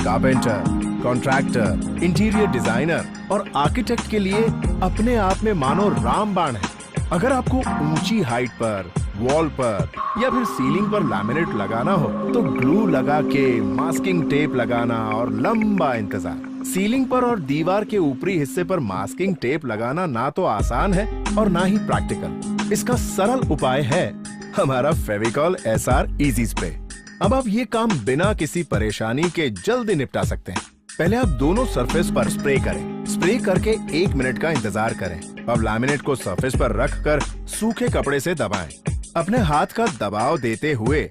Carpenter, contractor, interior designer और architect के लिए अपने आप में मानो रामबाण है। अगर आपको ऊंची हाइट पर, वॉल पर या फिर सीलिंग पर लैमिनेट लगाना हो तो ग्लू लगा के, मास्किंग टेप लगाना और लंबा इंतजार। सीलिंग पर और दीवार के ऊपरी हिस्से पर मास्किंग टेप लगाना ना तो आसान है और ना ही प्रैक्टिकल। इसका सरल उपाय है हमारा फेविकॉल एसआर इजी स्प्रे। अब आप ये काम बिना किसी परेशानी के जल्दी निपटा सकते हैं। पहले आप दोनों सरफेस पर स्प्रे करें। स्प्रे करके 1 मिनट का इंतजार करें। अब लैमिनेट को सरफेस पर रखकर सूखे कपड़े से दबाएं। अपने हाथ का दबाव देते हुए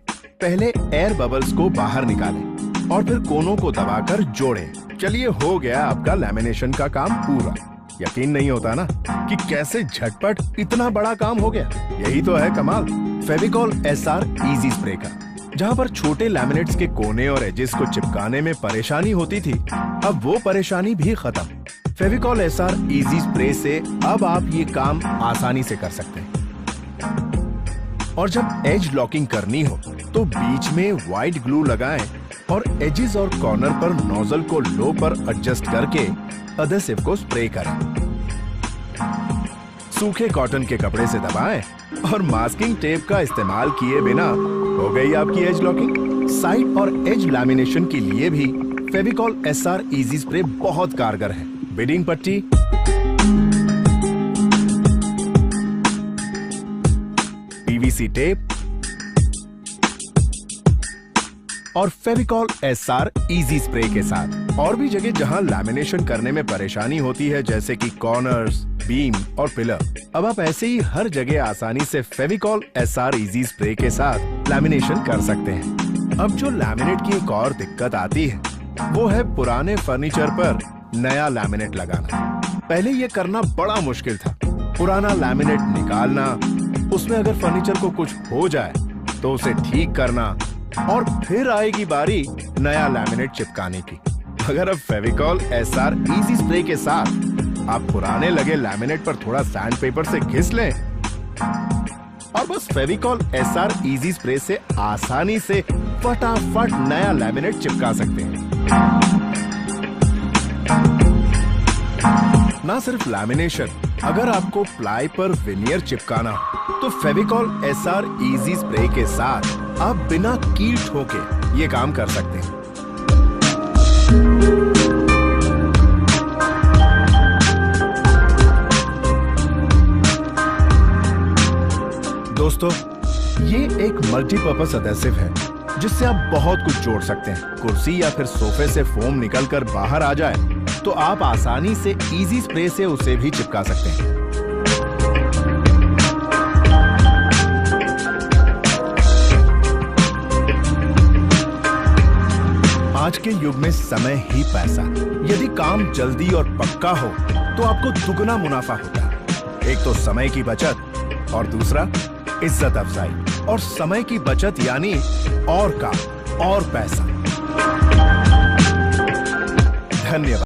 पहले एयर बबल्स को बाहर निकालें और फिर कोनों को दबाकर जोड़ें। चलिए, हो गया आपका लैमिनेशन का काम पूरा। यकीन नहीं होता ना कि कैसे झटपट इतना बड़ा काम हो गया। यही तो है कमाल फेविकॉल एसआर इजी स्प्रे का। जहाँ पर छोटे लैमिनेट्स के कोने और एजेस को चिपकाने में परेशानी होती थी, अब वो परेशानी भी खत्म। फेविकॉल एसआर इजी स्प्रे से अब आप ये काम आसानी से कर सकते हैं। और जब एज लॉकिंग करनी हो तो बीच में व्हाइट ग्लू लगाएं और एजेस और कॉर्नर पर नोजल को लो पर एडजस्ट करके एडहेसिव को स्प्रे करें। सूखे कॉटन के कपड़े से दबाएं और मास्किंग टेप का इस्तेमाल किए बिना हो गई आपकी एज लॉकिंग। साइड और एज लैमिनेशन के लिए भी फेविकॉल एसआर इजी स्प्रे बहुत कारगर है। बिडिंग पट्टी, पीवीसी टेप और फेविकॉल एसआर इजी स्प्रे के साथ और भी जगह जहां लैमिनेशन करने में परेशानी होती है, जैसे कि कॉर्नर्स, बीम और पिलर, अब आप ऐसे ही हर जगह आसानी से फेविकॉल एसआर इजी स्प्रे के साथ लैमिनेशन कर सकते हैं। अब जो लैमिनेट की एक और दिक्कत आती है वो है पुराने फर्नीचर पर नया लैमिनेट लगाना। पहले ये करना बड़ा मुश्किल था। पुराना लैमिनेट निकालना, उसमें अगर फर्नीचर को कुछ हो जाए तो उसे ठीक करना और फिर आएगी बारी नया लैमिनेट चिपकाने की। अगर अब फेविकॉल एसआर इजी स्प्रे के साथ आप पुराने लगे लैमिनेट पर थोड़ा सैंड पेपर से घिस लें और बस फेविकॉल एसआर इजी स्प्रे से आसानी से फटाफट नया लैमिनेट चिपका सकते हैं। ना सिर्फ लैमिनेशन, अगर आपको प्लाई पर विनियर चिपकाना हो तो फेविकॉल एसआर इजी स्प्रे के साथ आप बिना कील ठोके ये काम कर सकते हैं। दोस्तों, ये एक मल्टीपर्पस एडहेसिव है जिससे आप बहुत कुछ जोड़ सकते हैं। कुर्सी या फिर सोफे से फोम निकलकर बाहर आ जाए तो आप आसानी से इजी स्प्रे से उसे भी चिपका सकते हैं। आज के युग में समय ही पैसा। यदि काम जल्दी और पक्का हो तो आपको दुगना मुनाफा होता है। एक तो समय की बचत और दूसरा इज्जत अफजाई। और समय की बचत यानी और काम और पैसा। धन्यवाद।